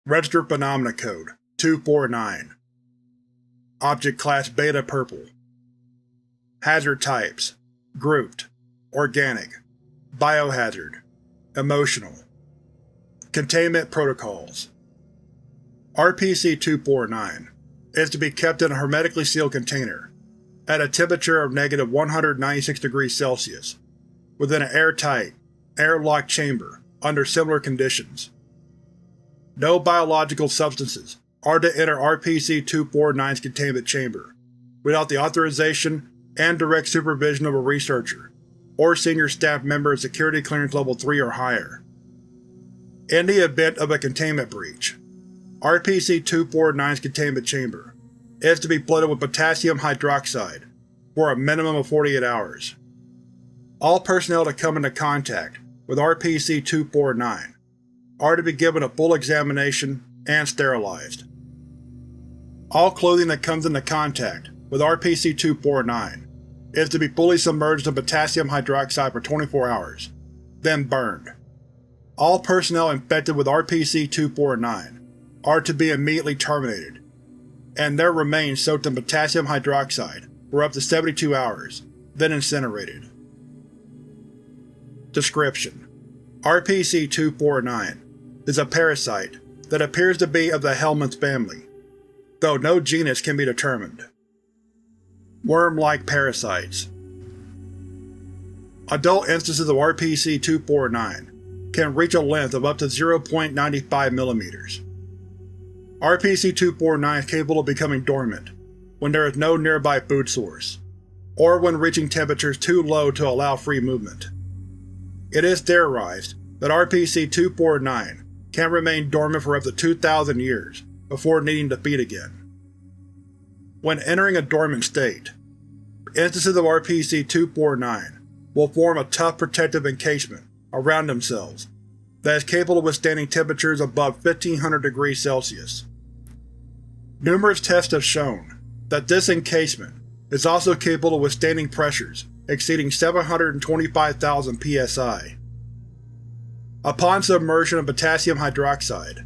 Registered Phenomena Code 249. Object Class Beta Purple. Hazard Types: Grouped, Organic, Biohazard, Emotional. Containment Protocols. RPC-249 is to be kept in a hermetically sealed container at a temperature of -196°C within an airtight, airlocked chamber under similar conditions. No biological substances are to enter RPC-249's containment chamber without the authorization and direct supervision of a researcher or senior staff member of Security Clearance Level 3 or higher. In the event of a containment breach, RPC-249's containment chamber is to be flooded with potassium hydroxide for a minimum of 48 hours. All personnel that come into contact with RPC-249 are to be given a full examination and sterilized. All clothing that comes into contact with RPC-249 is to be fully submerged in potassium hydroxide for 24 hours, then burned. All personnel infected with RPC-249 are to be immediately terminated, and their remains soaked in potassium hydroxide for up to 72 hours, then incinerated. Description: RPC-249 is a parasite that appears to be of the helminth family, though no genus can be determined. Worm-like parasites. Adult instances of RPC-249 can reach a length of up to 0.95 mm. RPC-249 is capable of becoming dormant when there is no nearby food source, or when reaching temperatures too low to allow free movement. It is theorized that RPC-249 can remain dormant for up to 2,000 years before needing to feed again. When entering a dormant state, instances of RPC-249 will form a tough protective encasement around themselves that is capable of withstanding temperatures above 1500°C. Numerous tests have shown that this encasement is also capable of withstanding pressures exceeding 725,000 psi. Upon submersion of potassium hydroxide,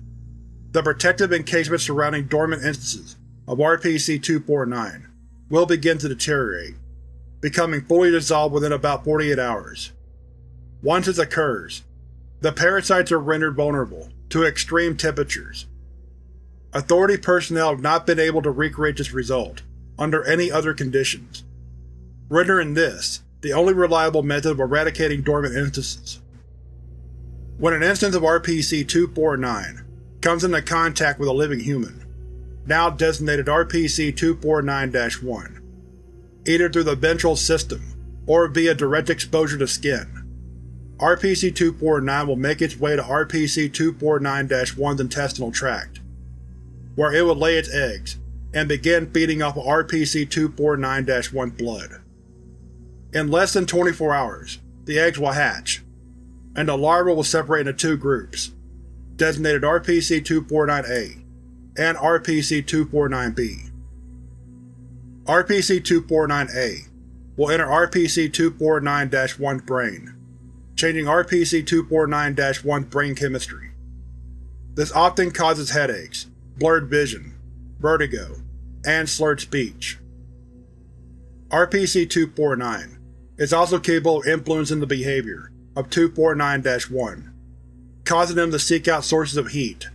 the protective encasement surrounding dormant instances of RPC-249 will begin to deteriorate, becoming fully dissolved within about 48 hours. Once this occurs, the parasites are rendered vulnerable to extreme temperatures. Authority personnel have not been able to recreate this result under any other conditions, rendering this the only reliable method of eradicating dormant instances. When an instance of RPC-249 comes into contact with a living human, now designated RPC-249-1, either through the ventral system or via direct exposure to skin, RPC-249 will make its way to RPC-249-1's intestinal tract, where it will lay its eggs and begin feeding off of RPC-249-1 blood. In less than 24 hours, the eggs will hatch, and the larvae will separate into two groups, designated RPC-249-A and RPC-249-B. RPC-249-A will enter RPC-249-1's brain, changing RPC-249-1's brain chemistry. This often causes headaches, blurred vision, vertigo, and slurred speech. RPC-249 is also capable of influencing the behavior of 249-1, causing them to seek out sources of heat,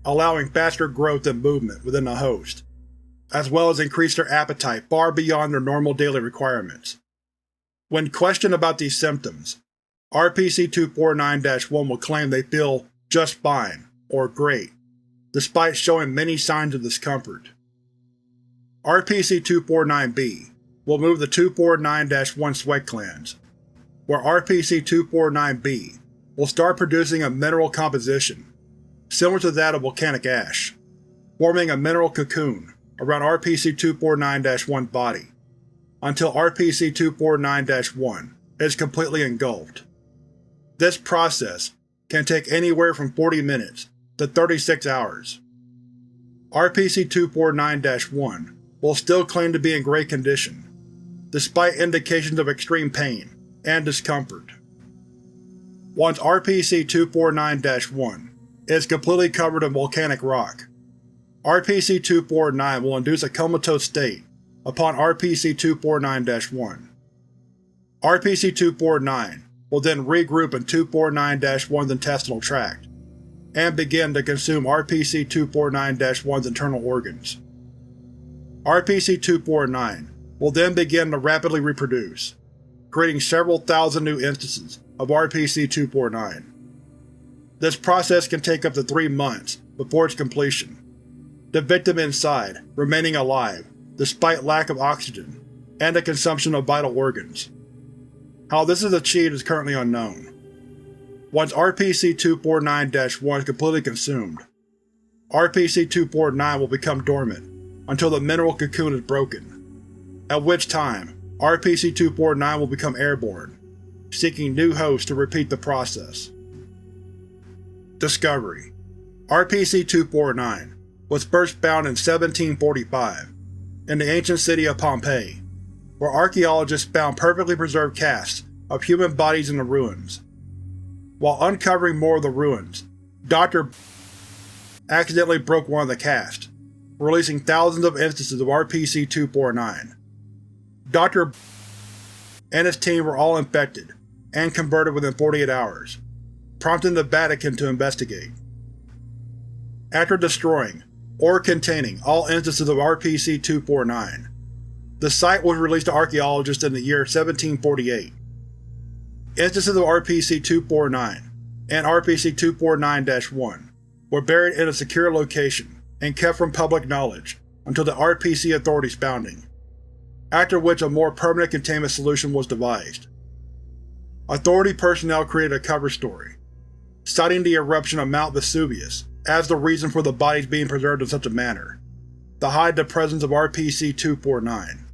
allowing faster growth and movement within the host, as well as increase their appetite far beyond their normal daily requirements. When questioned about these symptoms, RPC-249-1 will claim they feel just fine or great, despite showing many signs of discomfort. RPC-249-B will move the 249-1 sweat glands, where RPC-249-B will start producing a mineral composition similar to that of volcanic ash, forming a mineral cocoon around RPC-249-1's body, until RPC-249-1 is completely engulfed. This process can take anywhere from 40 minutes to 36 hours. RPC-249-1 will still claim to be in great condition, despite indications of extreme pain and discomfort. Once RPC-249-1 is completely covered in volcanic rock. RPC-249 will induce a comatose state upon RPC-249-1. RPC-249 will then regroup in 249-1's intestinal tract and begin to consume RPC-249-1's internal organs. RPC-249 will then begin to rapidly reproduce, creating several thousand new instances of RPC-249. This process can take up to 3 months before its completion, the victim inside remaining alive despite lack of oxygen and the consumption of vital organs. How this is achieved is currently unknown. Once RPC-249-1 is completely consumed, RPC-249 will become dormant until the mineral cocoon is broken, at which time RPC-249 will become airborne, seeking new hosts to repeat the process. Discovery: RPC-249 was first found in 1745 in the ancient city of Pompeii, where archaeologists found perfectly preserved casts of human bodies in the ruins. While uncovering more of the ruins, Dr. accidentally broke one of the casts, releasing thousands of instances of RPC-249. Dr. and his team were all infected and converted within 48 hours, prompting the Vatican to investigate. After destroying or containing all instances of RPC-249, the site was released to archaeologists in the year 1748. Instances of RPC-249 and RPC-249-1 were buried in a secure location and kept from public knowledge until the RPC Authority's founding, after which a more permanent containment solution was devised. Authority personnel created a cover story, citing the eruption of Mount Vesuvius as the reason for the bodies being preserved in such a manner, to hide the presence of RPC-249.